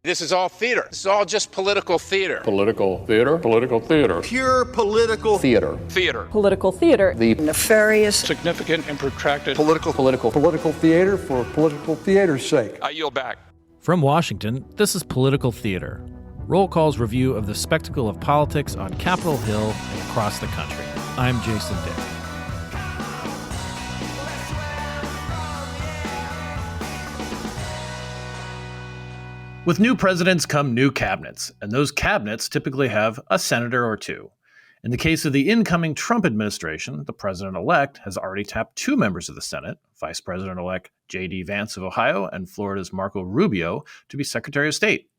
This is all theater. This is all just political theater. Political theater. Political theater. Pure political theater. Theater. Political theater. The nefarious, significant and protracted political theater for political theater's sake. I yield back. From Washington, this is Political Theater, Roll Call's review of the spectacle of politics on Capitol Hill and across the country. I'm Jason Dick. With new presidents come new cabinets, and those cabinets typically have a senator or two. In the case of the incoming Trump administration, the president-elect has already tapped two members of the Senate, Vice President-elect J.D. Vance of Ohio and Florida's Marco Rubio, to be Secretary of State.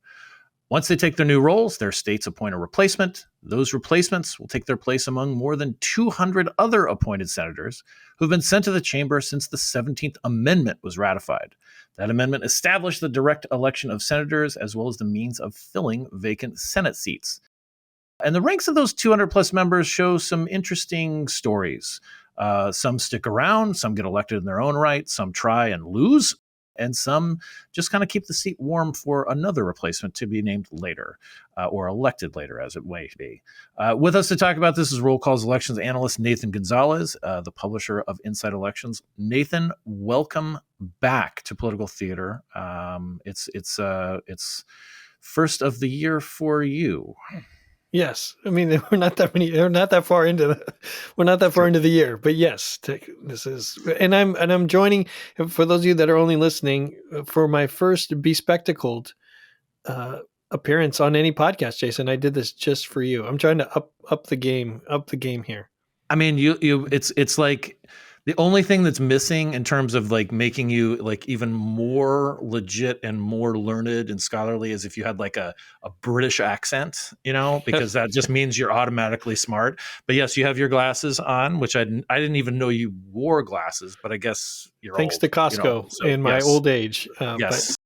Once they take their new roles, their states appoint a replacement. Those replacements will take their place among more than 200 other appointed senators who've been sent to the chamber since the 17th Amendment was ratified. That amendment established the direct election of senators as well as the means of filling vacant Senate seats. And the ranks of those 200 plus members show some interesting stories. Some stick around, some get elected in their own right, some try and lose, and some just kind of keep the seat warm for another replacement to be named later, or elected later, as it may be. With us to talk about this is Roll Call's elections analyst Nathan Gonzales, the publisher of Inside Elections. Nathan, welcome back to Political Theater. It's first of the year for you. Yes, I mean we're not that far into the year, but yes, this is, and I'm joining. For those of you that are only listening, for my first bespectacled appearance on any podcast, Jason, I did this just for you. I'm trying to up the game here. I mean, it's like the only thing that's missing in terms of like making you like even more legit and more learned and scholarly is if you had like a British accent, because that just means you're automatically smart. But yes, you have your glasses on, which I didn't even know you wore glasses, but I guess you're thanks old, to Costco in my old age. Yes. But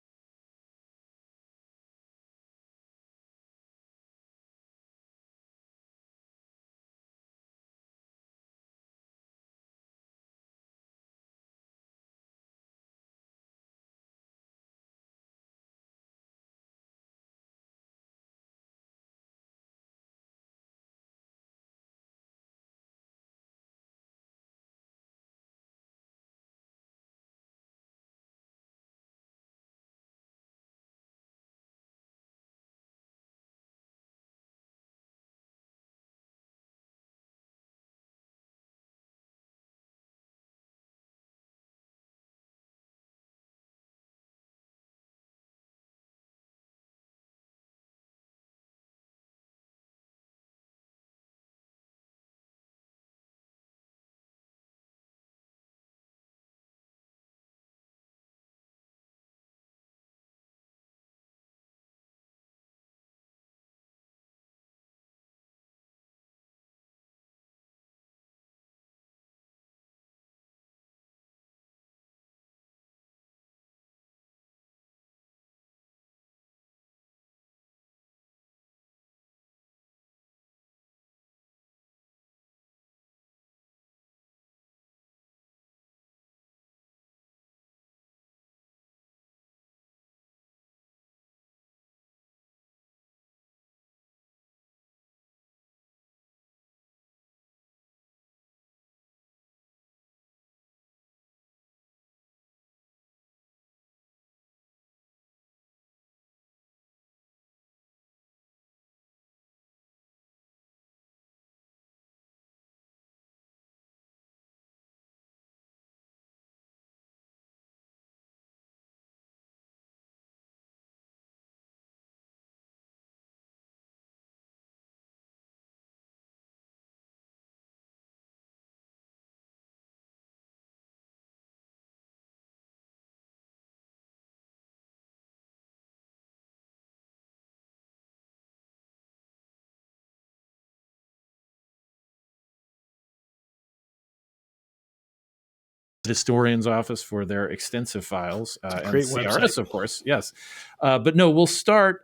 historian's office for their extensive files, and great CRS, website. of course. Yes. But no, we'll start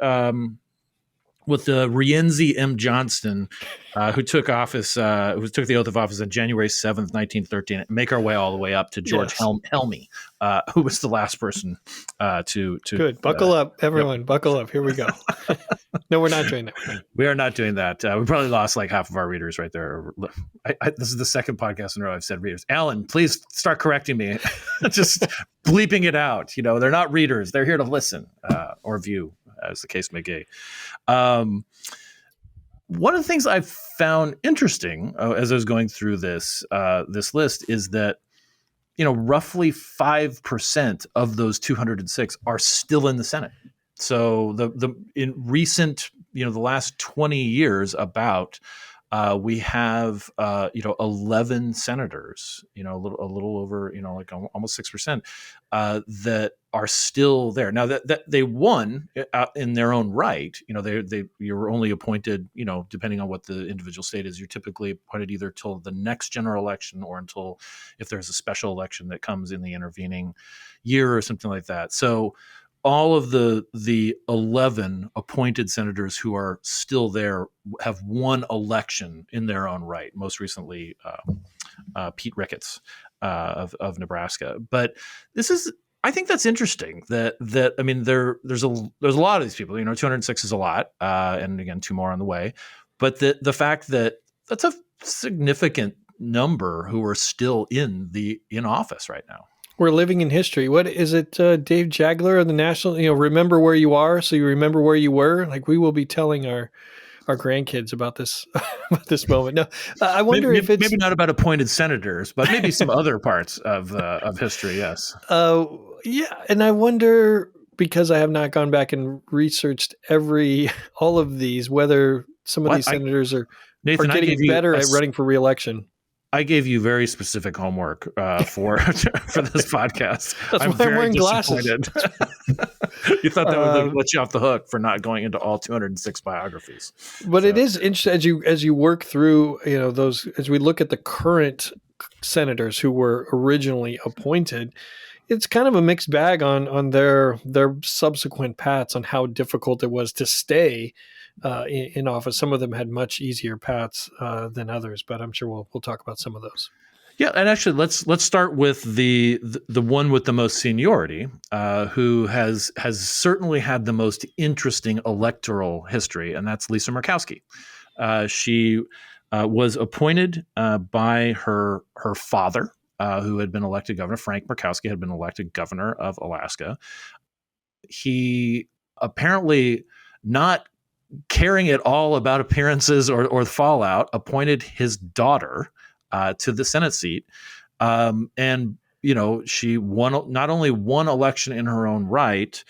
with the Rienzi M. Johnston, who took the oath of office on January 7th, 1913, and make our way all the way up to George Helmy, who was the last person to. Good. Buckle up, everyone. Yep. Buckle up. Here we go. No, we're not doing that. We are not doing that. We probably lost like half of our readers right there. This is the second podcast in a row I've said readers. Alan, please start correcting me. Just bleeping it out. They're not readers. They're here to listen or view, as the case may be. One of the things I found interesting as I was going through this list is that roughly 5% of those 206 are still in the Senate. So in recent the last 20 years we have 11 senators, a little over like almost 6% that are still there. Now that they won in their own right, you're only appointed, depending on what the individual state is, you're typically appointed either till the next general election or until if there's a special election that comes in the intervening year or something like that. So all of the 11 appointed senators who are still there have won election in their own right. Most recently, Pete Ricketts of Nebraska. But I think that's interesting. There's a lot of these people. 206 is a lot, and again, 2 more on the way. But the fact that that's a significant number who are still in office right now. We're living in history. What is it, Dave Jagler of the National, remember where you are so you remember where you were? Like, we will be telling our grandkids about this moment. No, I wonder if it's maybe not about appointed senators, but maybe some other parts of history. Yes. Yeah. And I wonder, because I have not gone back and researched all of these, whether some of these senators are getting better at running for re-election. I gave you very specific homework for this podcast. That's why I'm wearing glasses. You thought that would let you off the hook for not going into all 206 biographies. But it is interesting as you work through, those, as we look at the current senators who were originally appointed, it's kind of a mixed bag on their subsequent paths on how difficult it was to stay in office. Some of them had much easier paths than others, but I'm sure we'll talk about some of those. Yeah, and actually, let's start with the one with the most seniority, who has certainly had the most interesting electoral history, and that's Lisa Murkowski. She was appointed by her father, who had been elected governor. Frank Murkowski had been elected governor of Alaska. He apparently, not caring at all about appearances or fallout, appointed his daughter to the Senate seat. And, she not only won election in her own right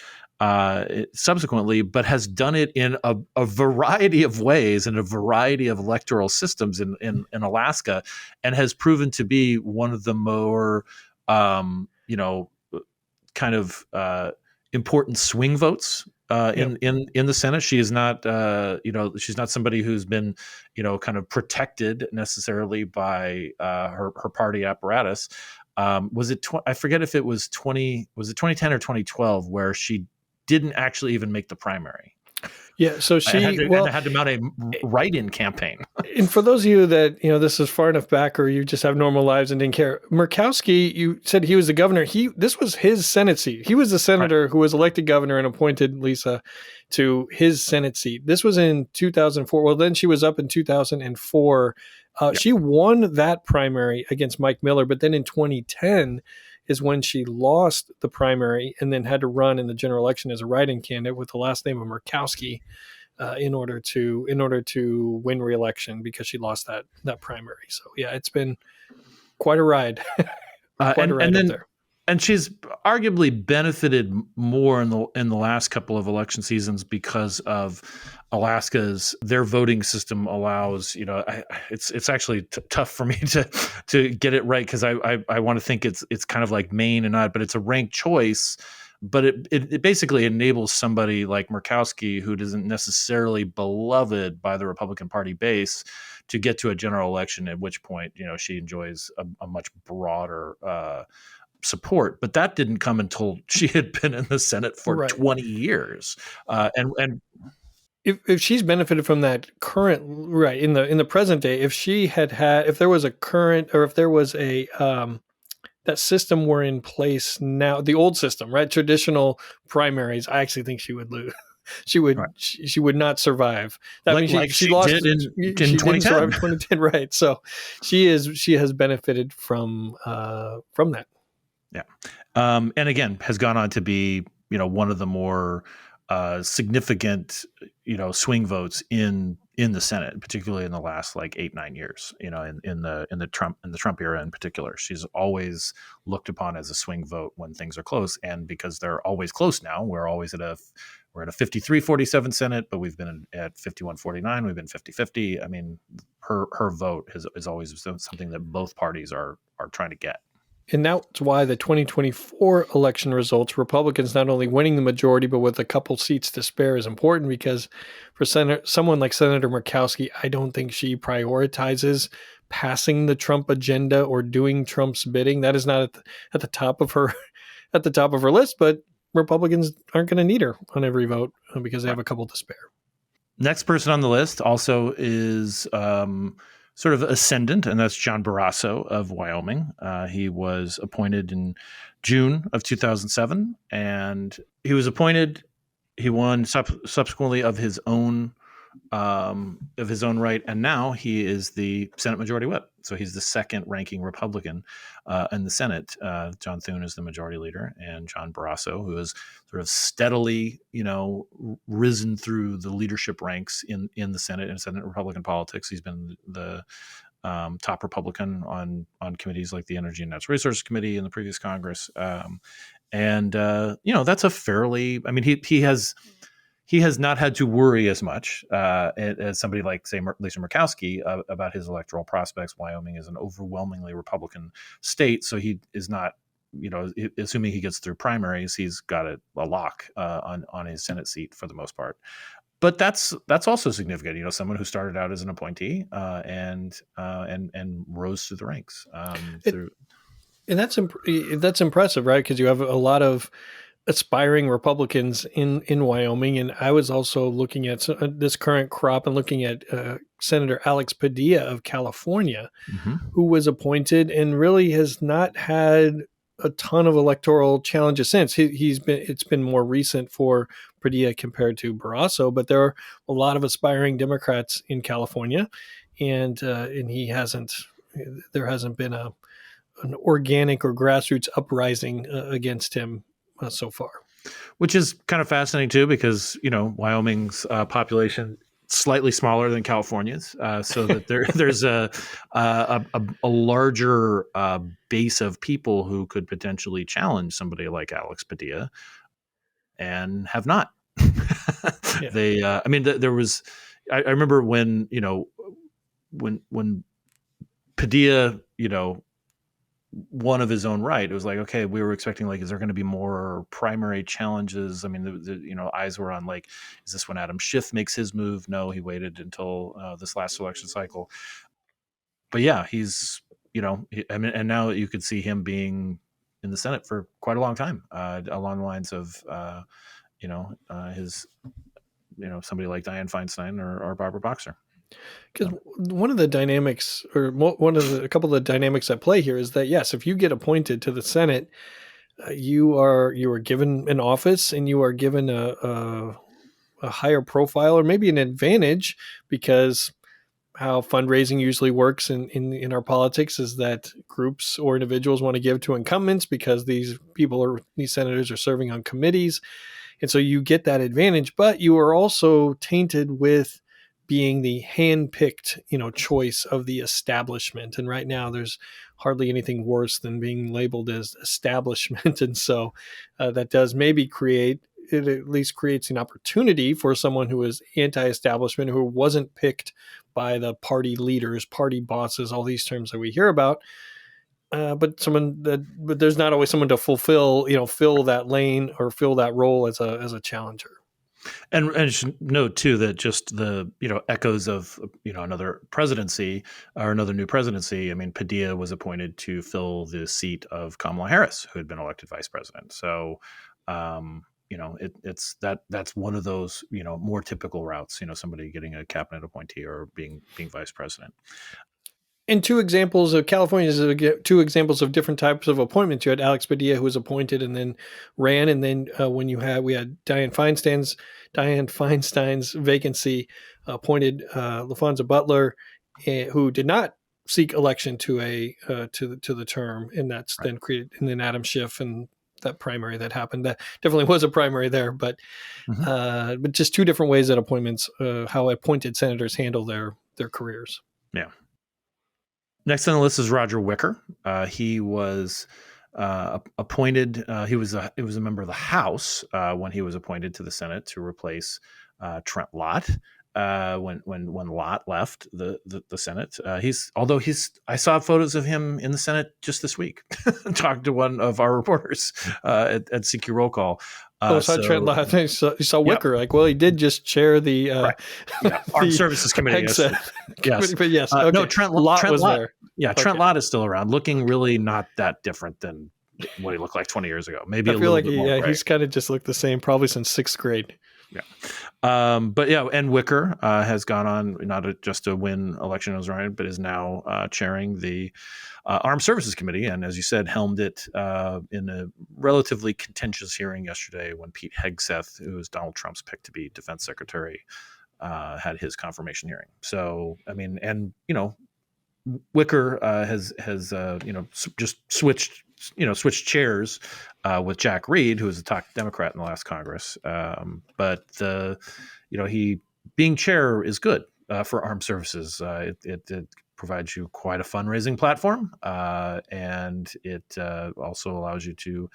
subsequently, but has done it in a variety of ways and a variety of electoral systems in Alaska, and has proven to be one of the more, kind of important swing votes in the Senate. She is not, she's not somebody who's been, kind of protected necessarily by her party apparatus. Was it? I forget if it was 2010 or 2012 where she didn't actually even make the primary. Yeah, so she had to mount a write-in campaign. And for those of you that this is far enough back, or you just have normal lives and didn't care, Murkowski, you said he was the governor. This was his Senate seat. He was the senator who was elected governor and appointed Lisa to his Senate seat. This was in 2004. Well, then she was up in 2004. She won that primary against Mike Miller, but then in 2010 is when she lost the primary and then had to run in the general election as a write-in candidate with the last name of Murkowski in order to win re-election, because she lost that primary. So yeah, it's been quite a ride. And she's arguably benefited more in the last couple of election seasons because of their voting system allows, it's actually tough for me to get it right, because I want to think it's kind of like Maine and not, but it's a ranked choice. But it basically enables somebody like Murkowski, who isn't necessarily beloved by the Republican Party base, to get to a general election, at which point, she enjoys a much broader support. But that didn't come until she had been in the Senate for 20 years. And if she's benefited from that current, right, in the present day, if there was a current, or if there was a that system were in place now, the old system, right, traditional primaries, I actually think she would lose. She would Right. she would not survive. That Like means she lost did in she didn't 2010. survive in 2010, right? So she has benefited from that. Yeah. And again, has gone on to be, one of the more significant, swing votes in the Senate, particularly in the last like 8-9 years. In the Trump era in particular, she's always looked upon as a swing vote when things are close, and because they're always close now, we're at a 53-47 Senate, but we've been at 51-49. We've been 50-50. I mean, her vote is always something that both parties are trying to get. And that's why the 2024 election results, Republicans not only winning the majority, but with a couple seats to spare, is important, because for someone like Senator Murkowski, I don't think she prioritizes passing the Trump agenda or doing Trump's bidding. That is not at the top of her list, but Republicans aren't going to need her on every vote because they have a couple to spare. Next person on the list also is sort of ascendant, and that's John Barrasso of Wyoming. He was appointed in June of 2007, and he was appointed. He won subsequently of his own right, and now he is the Senate Majority Whip. So he's the second ranking Republican in the Senate. John Thune is the Majority Leader, and John Barrasso, who has sort of steadily, risen through the leadership ranks in the Senate and Senate Republican politics. He's been the top Republican on committees like the Energy and Natural Resources Committee in the previous Congress, and that's a fairly. I mean, he has not had to worry as much as somebody like, say, Lisa Murkowski about his electoral prospects. Wyoming is an overwhelmingly Republican state, so he is not, assuming he gets through primaries, he's got a lock on his Senate seat for the most part. But that's also significant. Someone who started out as an appointee and rose through the ranks. And that's impressive, right? Because you have a lot of aspiring Republicans in Wyoming. And I was also looking at this current crop and looking at Senator Alex Padilla of California, who was appointed and really has not had a ton of electoral challenges since. It's been more recent for Padilla compared to Barrasso, but there are a lot of aspiring Democrats in California, and there hasn't been an organic or grassroots uprising against him so far. Which is kind of fascinating too, because Wyoming's population slightly smaller than California's, so that there's a larger base of people who could potentially challenge somebody like Alex Padilla, and have not. Yeah. There was. I remember when when Padilla, one of his own right, it was like, okay, we were expecting, like, is there going to be more primary challenges? I mean, the eyes were on, like, is this when Adam Schiff makes his move? No, he waited until this last election cycle. But yeah, he's, and now you could see him being in the Senate for quite a long time, along the lines of, his, somebody like Dianne Feinstein or Barbara Boxer. Because one of the dynamics, or a couple of the dynamics at play here, is that, yes, if you get appointed to the Senate, you are given an office, and you are given a higher profile, or maybe an advantage, because how fundraising usually works in our politics is that groups or individuals want to give to incumbents because these senators are serving on committees, and so you get that advantage. But you are also tainted with being the hand-picked, choice of the establishment. And right now there's hardly anything worse than being labeled as establishment. And so that does maybe at least creates an opportunity for someone who is anti-establishment, who wasn't picked by the party leaders, party bosses, all these terms that we hear about. But there's not always someone to fill that lane or fill that role as a challenger. And I should note too that just the echoes of another presidency or another new presidency. I mean, Padilla was appointed to fill the seat of Kamala Harris, who had been elected vice president. So that's one of those, more typical routes, somebody getting a cabinet appointee or being vice president. And two examples of California's two examples of different types of appointments. You had Alex Padilla, who was appointed and then ran, and then we had Dianne Feinstein's vacancy, appointed LaFonza Butler, who did not seek election to the term, and that's then created, and then Adam Schiff and that primary that happened. That definitely was a primary there, but but just two different ways that appointments, how appointed senators handle their careers. Yeah. Next on the list is Roger Wicker. He was appointed. He was a member of the House when he was appointed to the Senate to replace Trent Lott when Lott left the Senate. I saw photos of him in the Senate just this week. Talked to one of our reporters at CQ Roll Call. Trent Lott. You saw Wicker. Yep. He did just chair the Armed Services Committee. Yes. But yes. Okay. No, Trent Lott was there. Yeah, okay. Trent Lott is still around, looking really not that different than what he looked like 20 years ago. Maybe I feel like he's kind of just looked the same, probably since sixth grade. Yeah. But yeah, and Wicker has gone on not just to win election as Ryan, but is now chairing the Armed Services Committee, and as you said, helmed it in a relatively contentious hearing yesterday when Pete Hegseth, who is Donald Trump's pick to be Defense Secretary, had his confirmation hearing. So, I mean, and Wicker has just switched chairs with Jack Reed, who was a top Democrat in the last Congress. But he being chair is good for armed services. It provides you quite a fundraising platform, and it also allows you to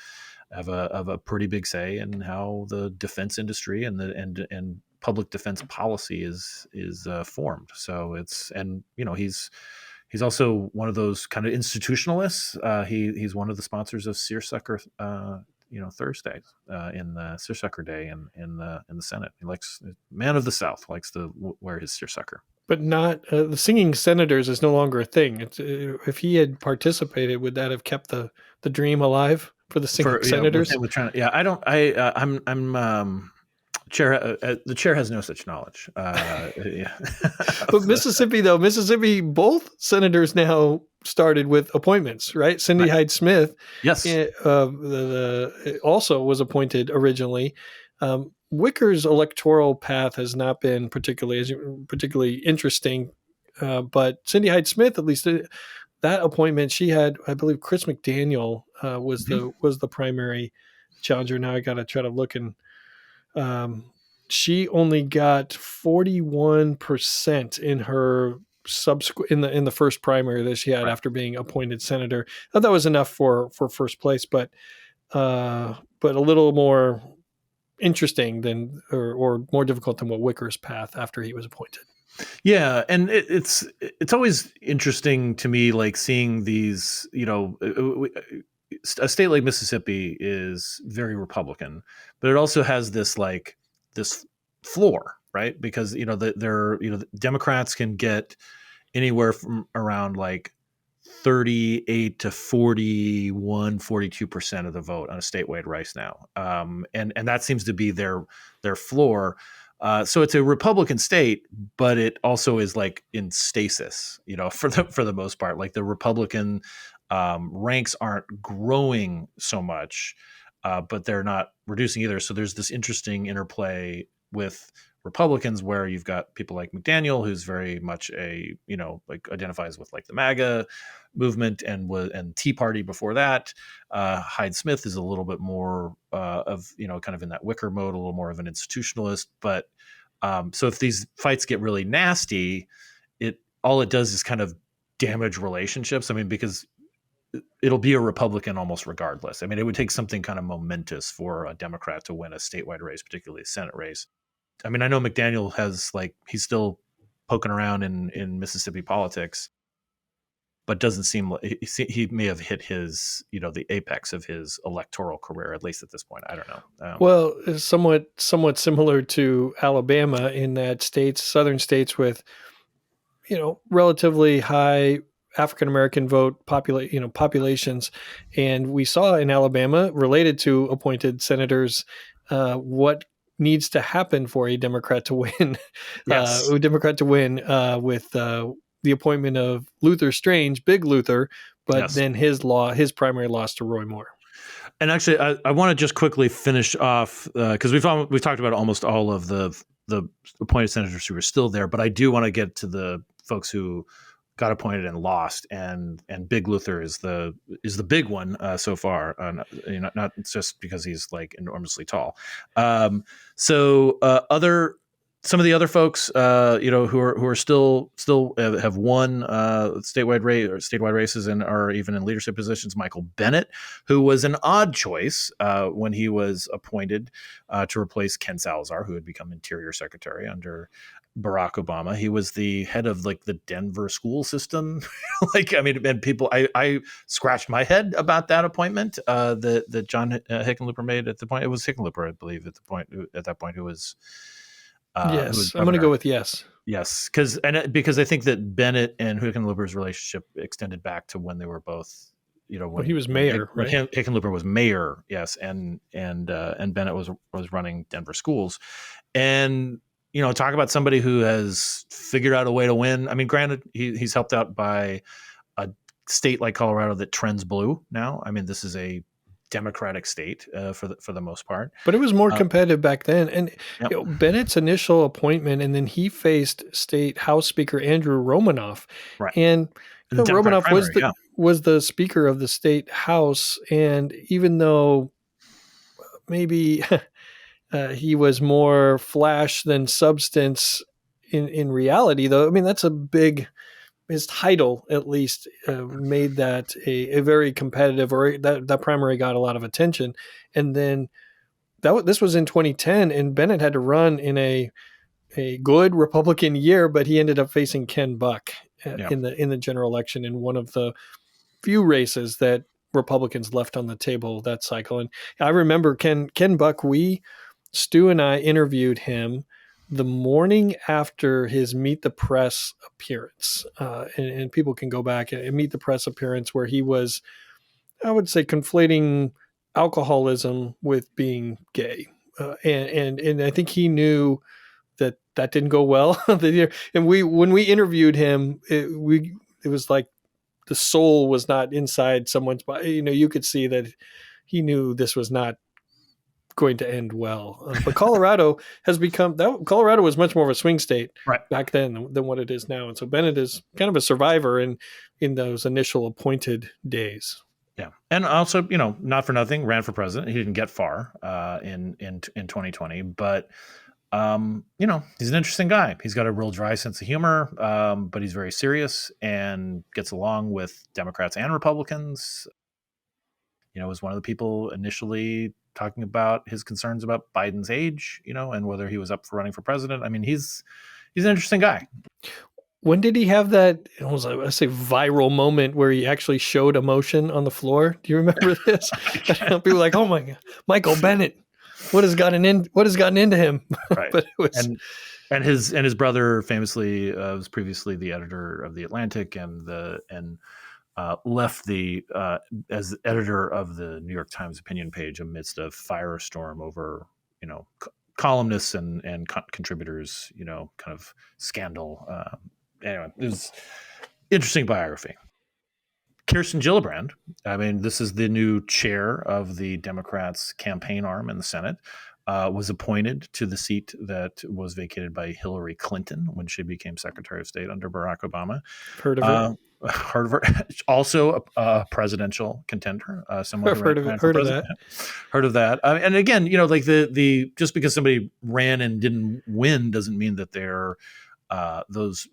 have a pretty big say in how the defense industry and public defense policy is formed. So he's also one of those kind of institutionalists. He's one of the sponsors of Seersucker, Thursdays in the Seersucker Day in the Senate. He likes, man of the South, likes to wear his seersucker. But not the singing senators is no longer a thing. If he had participated, would that have kept the dream alive for the singing senators? I'm chair. The chair has no such knowledge. Yeah. But Mississippi, both senators now started with appointments, right? Cindy Hyde Smith, yes, also was appointed originally. Wicker's electoral path has not been particularly interesting, but Cindy Hyde Smith, at least that appointment, she had, I believe, Chris McDaniel was the primary challenger. Now I got to try to look and. She only got 41% in her in the first primary that she had after being appointed senator. I thought that was enough for first place, but a little more interesting than or more difficult than what Wicker's path after he was appointed. Yeah, and it's always interesting to me, like seeing these, a state like Mississippi is very Republican, but it also has this floor, right? Because the Democrats can get anywhere from around 38 to 42% of the vote on a statewide race now, and that seems to be their floor. So it's a Republican state, but it also is in stasis, for the most part. Like the Republican ranks aren't growing so much, but they're not reducing either. So there's this interesting interplay with Republicans where you've got people like McDaniel, who's very much identifies with the MAGA movement and Tea Party before that. Hyde Smith is a little bit more of kind of in that Wicker mode, a little more of an institutionalist. But so if these fights get really nasty, all it does is kind of damage relationships. I mean, because it'll be a Republican almost regardless. I mean, it would take something kind of momentous for a Democrat to win a statewide race, particularly a Senate race. I mean, I know McDaniel has he's still poking around in Mississippi politics, but doesn't seem like he may have hit his, the apex of his electoral career, at least at this point. I don't know. Well, it's somewhat similar to Alabama in that southern states with, relatively high African-American vote populations. And we saw in Alabama, related to appointed senators, what needs to happen for a Democrat to win. Yes. With the appointment of Luther Strange, Big Luther, but Yes. then his primary loss to Roy Moore. And actually, I want to just quickly finish off because we've talked about almost all of the appointed senators who are still there, but I do want to get to the folks who got appointed and lost, and Big Luther is the big one so far. Not just because he's like enormously tall. Some of the other folks, who are still have won statewide races and are even in leadership positions. Michael Bennet, who was an odd choice when he was appointed to replace Ken Salazar, who had become Interior Secretary under Barack Obama. He was the head of like the Denver school system. And people, I scratched my head about that appointment that John Hickenlooper made at the point. It was Hickenlooper, I believe, at that point, who was. Yes, I'm going to go with yes. Yes, because I think that Bennett and Hickenlooper's relationship extended back to when they were both, when he was mayor, right? Hickenlooper was mayor, yes, and Bennett was running Denver schools, and talk about somebody who has figured out a way to win. I mean, granted, he's helped out by a state like Colorado that trends blue now. I mean, this is a Democratic state for the most part, but it was more competitive back then. And yep. Bennett's initial appointment, and then he faced State House Speaker Andrew Romanoff, right? And Romanoff primary, was the Speaker of the State House, and even though maybe he was more flash than substance in reality, though, I mean that's a big. His title, at least, made that a very competitive, or that primary got a lot of attention. And then this was in 2010, and Bennett had to run in a good Republican year, but he ended up facing Ken Buck in the general election in one of the few races that Republicans left on the table that cycle. And I remember Ken Buck. Stu and I interviewed him the morning after his Meet the Press appearance, and people can go back and Meet the Press appearance where he was, I would say, conflating alcoholism with being gay, and I think he knew that didn't go well. And when we interviewed him, it was like the soul was not inside someone's body. You could see that he knew this was not going to end well. But Colorado Colorado was much more of a swing state back then than what it is now. And so Bennett is kind of a survivor in those initial appointed days. Yeah. And also, not for nothing, ran for president. He didn't get far in 2020, but he's an interesting guy. He's got a real dry sense of humor, but he's very serious and gets along with Democrats and Republicans. Was one of the people initially talking about his concerns about Biden's age, and whether he was up for running for president. I mean, he's an interesting guy. When did he have that, I say, viral moment where he actually showed emotion on the floor? Do you remember this? People were like, "Oh my God, Michael Bennett, what has gotten into him?" Right. But it was, and his brother famously was previously the editor of The Atlantic and left as editor of the New York Times opinion page amidst a firestorm over, columnists and contributors, kind of scandal. Anyway, it was interesting biography. Kirsten Gillibrand, I mean, this is the new chair of the Democrats' campaign arm in the Senate, was appointed to the seat that was vacated by Hillary Clinton when she became Secretary of State under Barack Obama. Heard of her? Heard of her. Also a presidential contender. Someone who heard of that. Heard of that. And again, like the just because somebody ran and didn't win doesn't mean that they're those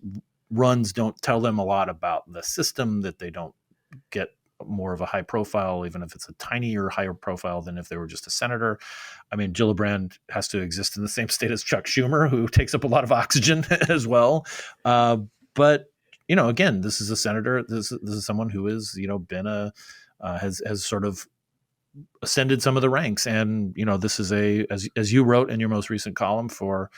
runs don't tell them a lot about the system, that they don't get more of a high profile, even if it's a tinier higher profile than if they were just a senator. I mean, Gillibrand has to exist in the same state as Chuck Schumer, who takes up a lot of oxygen as well. But again, this is a senator. This is someone who has been has sort of ascended some of the ranks, and this is as you wrote in your most recent column for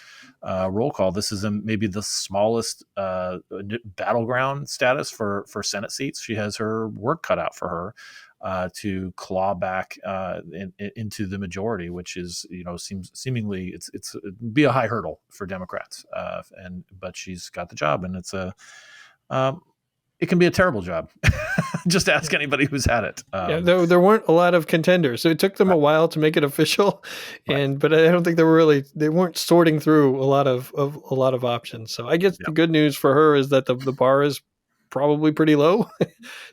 Roll Call, this is maybe the smallest battleground status for Senate seats. She has her work cut out for her to claw back into the majority, which is seemingly it's be a high hurdle for Democrats. But she's got the job, and it can be a terrible job. Just ask anybody who's had it. There weren't a lot of contenders, so it took them a while to make it official. But I don't think they weren't sorting through a lot of options. So I guess the good news for her is that the bar is probably pretty low.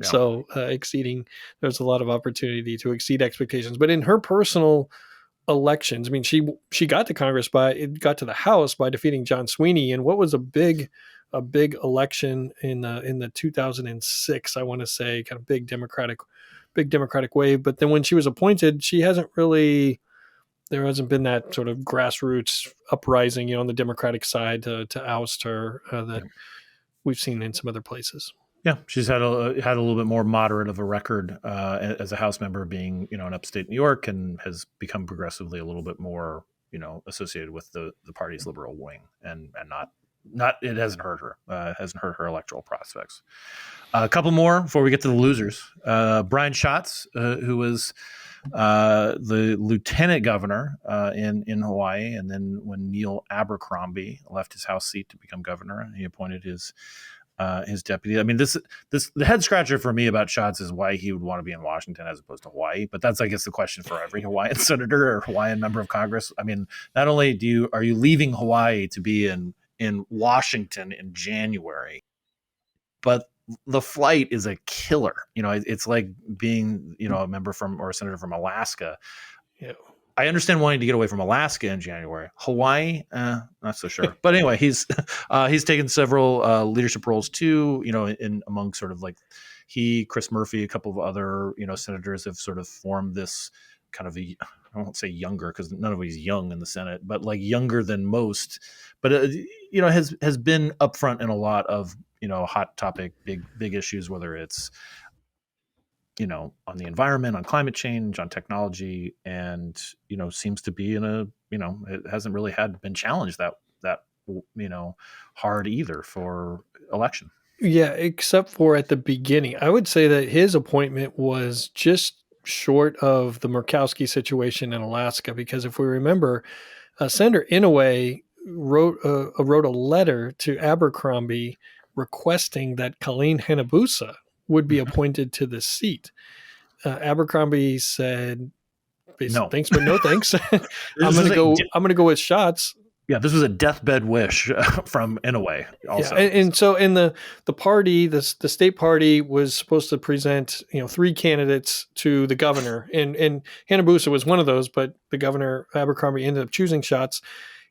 So there's a lot of opportunity to exceed expectations. But in her personal elections, I mean, she got to Congress got to the House by defeating John Sweeney, and what was a big election in the 2006, I want to say, kind of big Democratic wave. But then when she was appointed, there hasn't been that sort of grassroots uprising, on the Democratic side to oust her that we've seen in some other places. Yeah, she's had a little bit more moderate of a record as a House member, being in upstate New York, and has become progressively a little bit more associated with the party's liberal wing, and not it hasn't hurt her electoral prospects. A couple more before we get to the losers. Brian Schatz, who was the lieutenant governor in Hawaii, and then when Neil Abercrombie left his House seat to become governor, he appointed his deputy. I mean, the head scratcher for me about Schatz is why he would want to be in Washington as opposed to Hawaii. But that's, I guess, the question for every Hawaiian senator or Hawaiian member of Congress. I mean, not only are you leaving Hawaii to be in Washington in January, but the flight is a killer. It's like being, a member from or a senator from Alaska. Yeah. I understand wanting to get away from Alaska in January. Hawaii, not so sure. But anyway, he's taken several leadership roles too. In among sort of like Chris Murphy, a couple of other senators have sort of formed this kind of I won't say younger because none of he's young in the Senate, but like younger than most. But has been upfront in a lot of hot topic, big issues, whether it's on the environment, on climate change, on technology, and seems to be in it hasn't really been challenged that hard either for election. Yeah, except for at the beginning. I would say that his appointment was just short of the Murkowski situation in Alaska, because if we remember, Senator Inouye wrote a letter to Abercrombie requesting that Colleen Hanabusa would be appointed to the seat. Abercrombie said, "No, thanks, but no thanks." I'm going to go with Schatz. Yeah, this was a deathbed wish from Inouye also. Yeah, and so in the party, the state party was supposed to present 3 candidates to the governor, and Hanabusa was one of those, but the governor Abercrombie ended up choosing Schatz.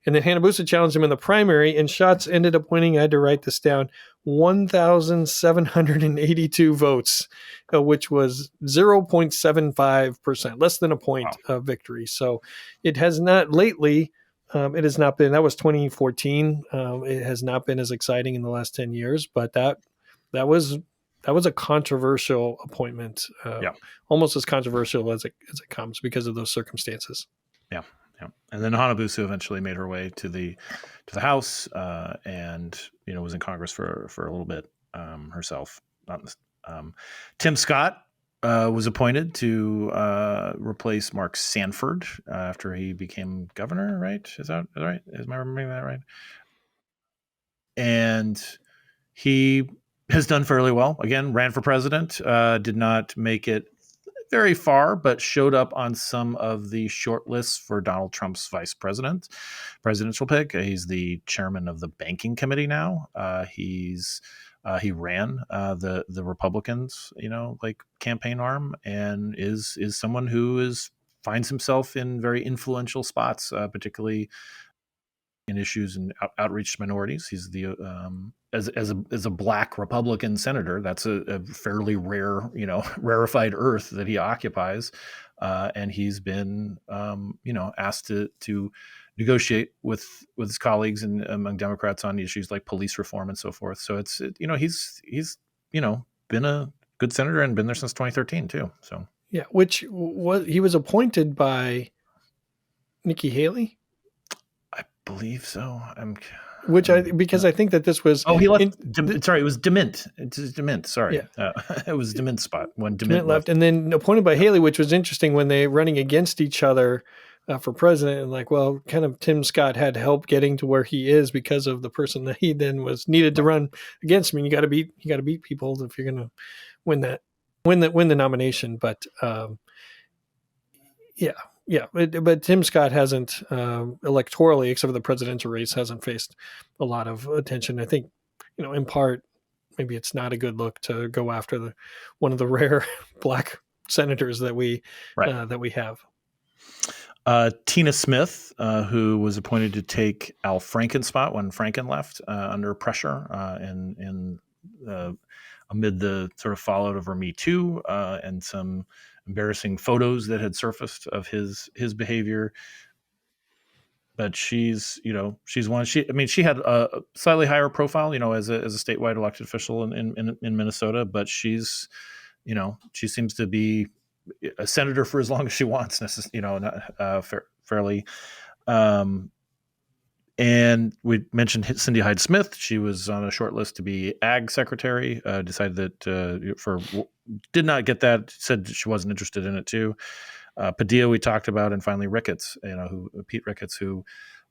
And then Hanabusa challenged him in the primary, and Schatz ended up winning, I had to write this down, 1,782 votes, which was 0.75%, less than a point of victory. So it has not lately, it has not been, that was 2014. It has not been as exciting in the last 10 years, but that was a controversial appointment, almost as controversial as it comes because of those circumstances. Yeah. And then Hanabusa eventually made her way to the House, and was in Congress for a little bit herself. Tim Scott was appointed to replace Mark Sanford after he became governor. Right? Is that right? Am I remembering that right? And he has done fairly well. Again, ran for president, did not make it very far, but showed up on some of the short lists for Donald Trump's presidential pick. He's the chairman of the banking committee now. He ran the Republicans, campaign arm, and is someone who finds himself in very influential spots, particularly in issues and outreach to minorities. He's the as a black Republican senator, that's a fairly rare, rarefied earth that he occupies, and he's been asked to negotiate with his colleagues and among Democrats on issues like police reform and so forth. So he's been a good senator and been there since 2013 too. So yeah, he was appointed by Nikki Haley. believe so. Because I think that this was. Oh, he left. Sorry, it was DeMint. It's DeMint. Sorry, Yeah. It was DeMint's spot when DeMint left, and then appointed by Haley, which was interesting when they running against each other for president. And like, well, kind of Tim Scott had help getting to where he is because of the person that he then was needed to run against. I mean, you got to beat people if you're going to win the nomination. But but Tim Scott hasn't electorally, except for the presidential race, hasn't faced a lot of attention. I think, in part, maybe it's not a good look to go after one of the rare black senators that we have. Tina Smith, who was appointed to take Al Franken's spot when Franken left under pressure and amid the sort of fallout of her Me Too and some embarrassing photos that had surfaced of his behavior. But she's one. She had a slightly higher profile, as a statewide elected official in Minnesota. But she seems to be a senator for as long as she wants, fairly. And we mentioned Cindy Hyde Smith. She was on a short list to be Ag Secretary. Decided that did not get that. Said she wasn't interested in it too. Padilla we talked about, and finally Ricketts. Pete Ricketts, who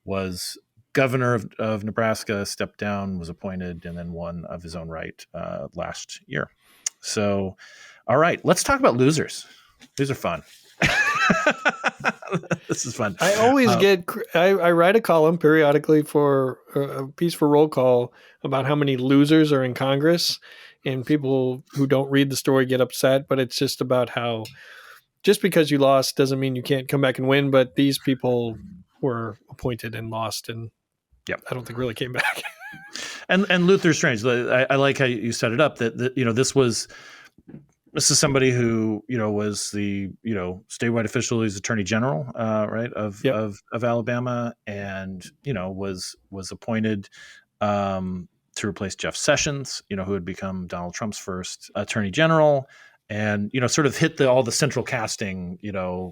was governor of Nebraska, stepped down, was appointed, and then won of his own right last year. So, all right, let's talk about losers. These are fun. This is fun. I always I write a column periodically for a piece for Roll Call about how many losers are in Congress, and people who don't read the story get upset, but it's just about how just because you lost doesn't mean you can't come back and win, but these people were appointed and lost, and I don't think really came back. And Luther Strange, I like how you set it up that this is somebody who was the statewide official. He's Attorney General, right of Alabama, and was appointed to replace Jeff Sessions, who had become Donald Trump's first Attorney General, and sort of hit all the central casting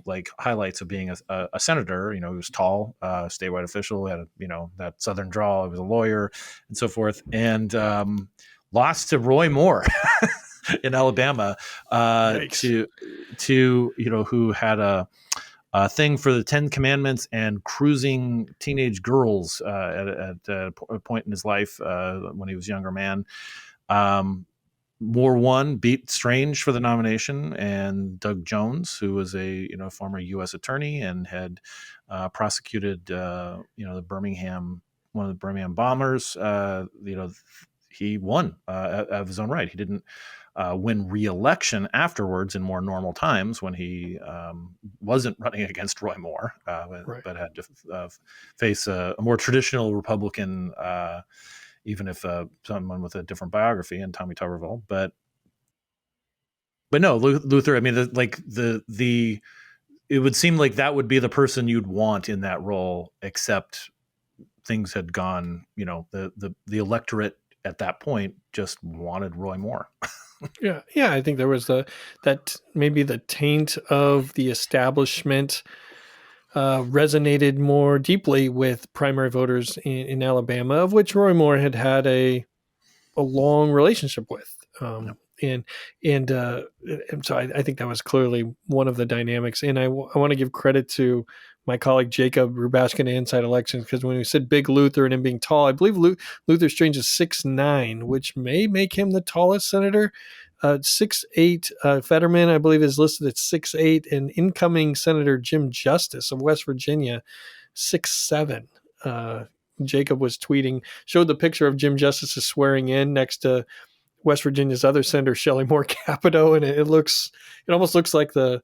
like highlights of being a senator. He was tall, statewide official, had that Southern drawl. He was a lawyer, and so forth, and lost to Roy Moore. In Alabama, to who had a thing for the 10 Commandments and cruising teenage girls at a point in his life when he was a younger man. Moore won, beat Strange for the nomination, and Doug Jones, who was a former U.S. attorney and had prosecuted one of the Birmingham bombers. He won of his own right. He didn't win re-election afterwards in more normal times when he wasn't running against Roy Moore, but had to face a more traditional Republican, even if someone with a different biography, and Tommy Tuberville. But no, Luther. I mean, it would seem like that would be the person you'd want in that role, except things had gone. The electorate at that point just wanted Roy Moore. Yeah. I think there was that maybe the taint of the establishment resonated more deeply with primary voters in Alabama, of which Roy Moore had a long relationship with. And so I think that was clearly one of the dynamics. And I want to give credit to my colleague Jacob Rubashkin at Inside Elections, because when we said Big Luther and him being tall, I believe Luther Strange is 6'9", which may make him the tallest senator. 6'8", Fetterman, I believe, is listed at 6'8", and incoming Senator Jim Justice of West Virginia, 6'7". Jacob was showed the picture of Jim Justice swearing in next to West Virginia's other senator, Shelley Moore Capito, and it almost looks like the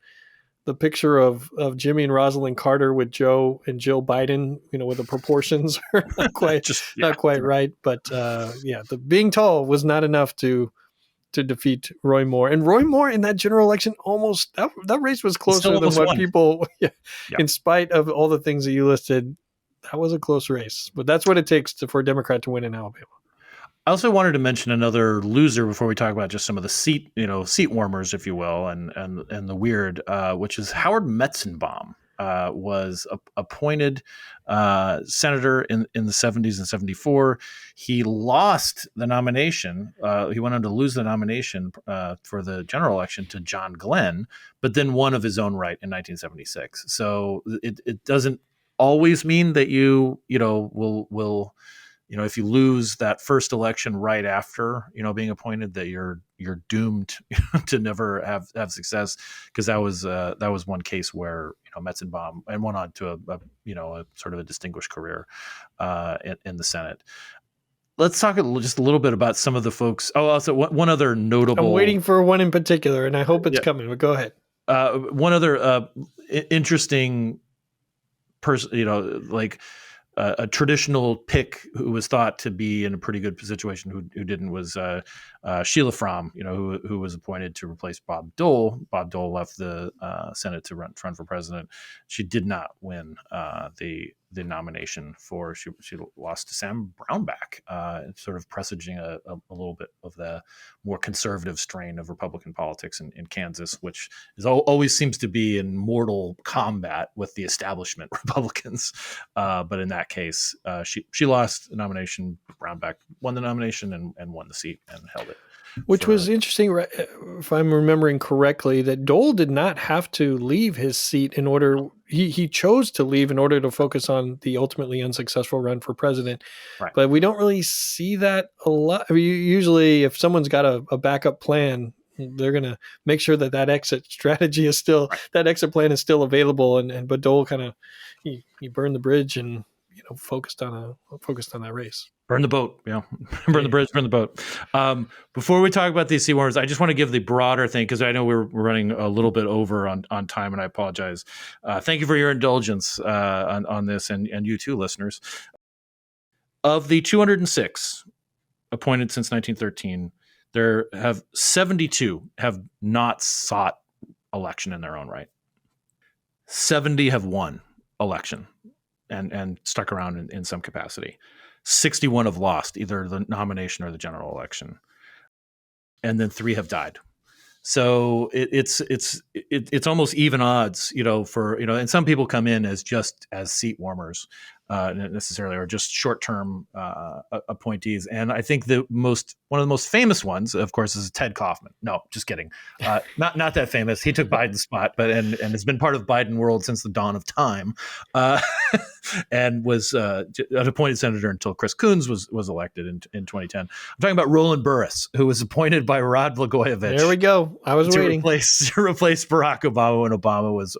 picture of Jimmy and Rosalind Carter with Joe and Jill Biden, with the proportions are not quite right. But the being tall was not enough to defeat Roy Moore. And Roy Moore in that general election that race was closer than what won. People, in spite of all the things that you listed, that was a close race. But that's what it takes for a Democrat to win in Alabama. I also wanted to mention another loser before we talk about just some of the seat warmers, if you will, and the weird, which is Howard Metzenbaum. was appointed senator in the 70s and 74. He lost the nomination. He went on to lose the nomination for the general election to John Glenn, but then won of his own right in 1976. So it doesn't always mean that you will if you lose that first election right after being appointed, that you're doomed to never have success, because that was one case where Metzenbaum and went on to a sort of a distinguished career in the Senate. Let's talk just a little bit about some of the folks. Oh, also one other notable. I'm waiting for one in particular, and I hope it's coming. But go ahead. One other interesting person, like a traditional pick who was thought to be in a pretty good situation who didn't was Sheila Fromm, who was appointed to replace Bob Dole. Bob Dole left the Senate to run for president. She did not win the nomination she lost to Sam Brownback, sort of presaging a little bit of the more conservative strain of Republican politics in Kansas, which always seems to be in mortal combat with the establishment Republicans. But in that case, she lost the nomination. Brownback won the nomination and won the seat and held it. Which was interesting, if I'm remembering correctly, that Dole did not have to leave his seat in order. He chose to leave in order to focus on the ultimately unsuccessful run for president. Right. But we don't really see that a lot. I mean, usually, if someone's got a backup plan, they're going to make sure that exit strategy is still that exit plan is still available. But Dole kind of he burned the bridge and focused on that race. Burn the boat, burn the bridge, burn the boat. Before we talk about these seat warmers, I just want to give the broader thing, because I know we're running a little bit over on time, and I apologize. Thank you for your indulgence on this, and you too, listeners. Of the 206 appointed since 1913, there have 72 have not sought election in their own right. 70 have won election and stuck around in some capacity. 61 have lost either the nomination or the general election, and then 3 have died. So it's almost even odds, and some people come in as seat warmers, necessarily, or just short-term appointees. And I think one of the most famous ones, of course, is Ted Kaufman. No, just kidding. Not that famous. He took Biden's spot, but and has been part of Biden world since the dawn of time, and was an appointed senator until Chris Coons was elected in 2010. I'm talking about Roland Burris, who was appointed by Rod Blagojevich. There we go. I was waiting to replace Barack Obama when Obama was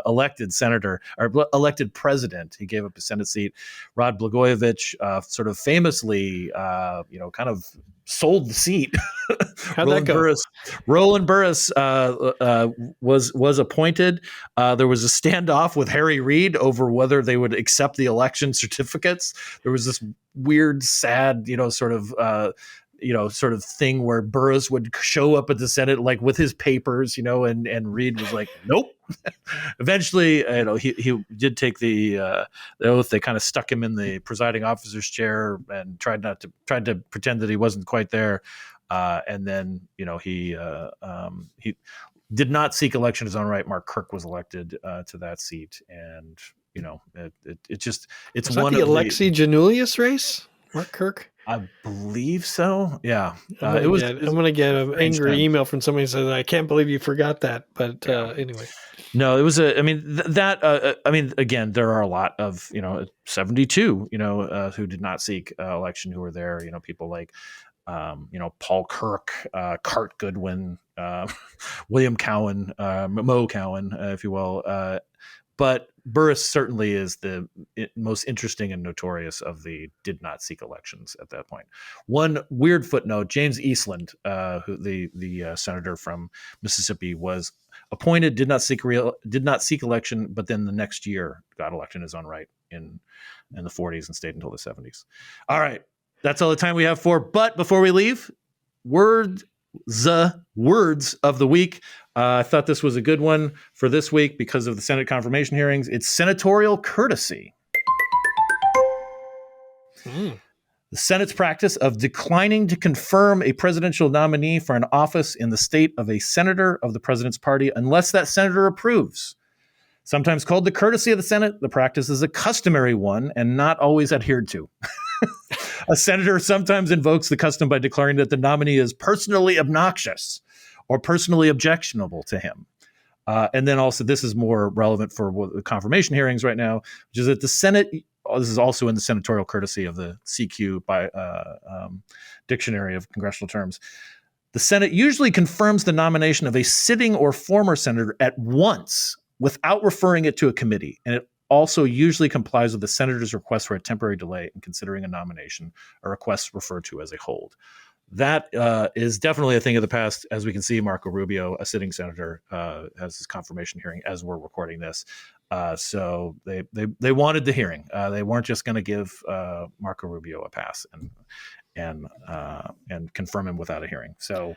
elected senator or elected president. He gave up his Senate seat. Rod Blagojevich sort of famously, kind of sold the seat. How'd that go? Roland Burris was appointed. There was a standoff with Harry Reid over whether they would accept the election certificates. There was this weird, sad, sort of thing where Burris would show up at the Senate like with his papers, and Reid was like, nope. Eventually, he did take the oath. They kind of stuck him in the presiding officer's chair and tried to pretend that he wasn't quite there. And then, he did not seek election of his own right. Mark Kirk was elected to that seat, and it's one of the Alexei Janulius race. Mark Kirk. I believe so. Yeah, I'm going to get an angry email from somebody who says, "I can't believe you forgot that." But anyway, no, it was again, there are a lot of 72 who did not seek election who were there. People like Paul Kirk, Cart Goodwin, William Cowan, Mo Cowan, if you will. But Burris certainly is the most interesting and notorious of the did not seek elections at that point. One weird footnote: James Eastland, who the senator from Mississippi, was appointed, did not seek election, but then the next year got elected in his own right in the 40s and stayed until the 70s. All right, that's all the time we have for. But before we leave, words of the week. I thought this was a good one for this week because of the Senate confirmation hearings. It's senatorial courtesy. The Senate's practice of declining to confirm a presidential nominee for an office in the state of a senator of the president's party unless that senator approves. Sometimes called the courtesy of the Senate, the practice is a customary one and not always adhered to. A senator sometimes invokes the custom by declaring that the nominee is personally obnoxious or personally objectionable to him. And then also, this is more relevant for the confirmation hearings right now, which is that the Senate, this is also in the senatorial courtesy of the CQ by Dictionary of Congressional Terms. The Senate usually confirms the nomination of a sitting or former senator at once without referring it to a committee. And it also usually complies with the senator's request for a temporary delay in considering a nomination, a request referred to as a hold. That is definitely a thing of the past. As we can see, Marco Rubio, a sitting senator, has his confirmation hearing as we're recording this. So they wanted the hearing. They weren't just going to give Marco Rubio a pass and confirm him without a hearing. So,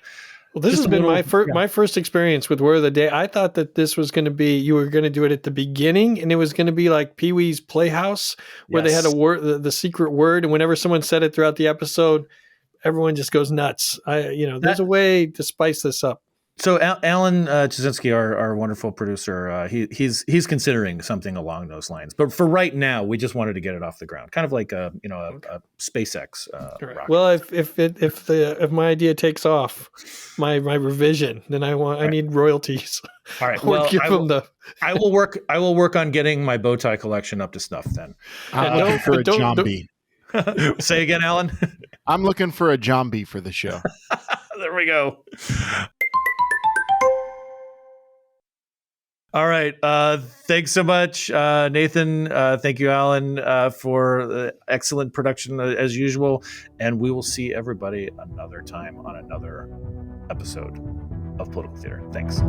well, this has been my first experience with Word of the Day. I thought that this was going to be, you were going to do it at the beginning, and it was going to be like Pee-wee's Playhouse, where they had a word, the secret word, and whenever someone said it throughout the episode, everyone just goes nuts. There's a way to spice this up. So Alan Chizinski, our wonderful producer, he's considering something along those lines. But for right now, we just wanted to get it off the ground, kind of like a SpaceX rocket. Well, if my idea takes off, my revision, then I need royalties. All right. Well, I will work on getting my bow tie collection up to snuff. Then I'm looking for a zombie. Say again, Alan. I'm looking for a zombie for the show. There we go. All right. Thanks so much, Nathan. Thank you, Alan, for excellent production as usual. And we will see everybody another time on another episode of Political Theater. Thanks.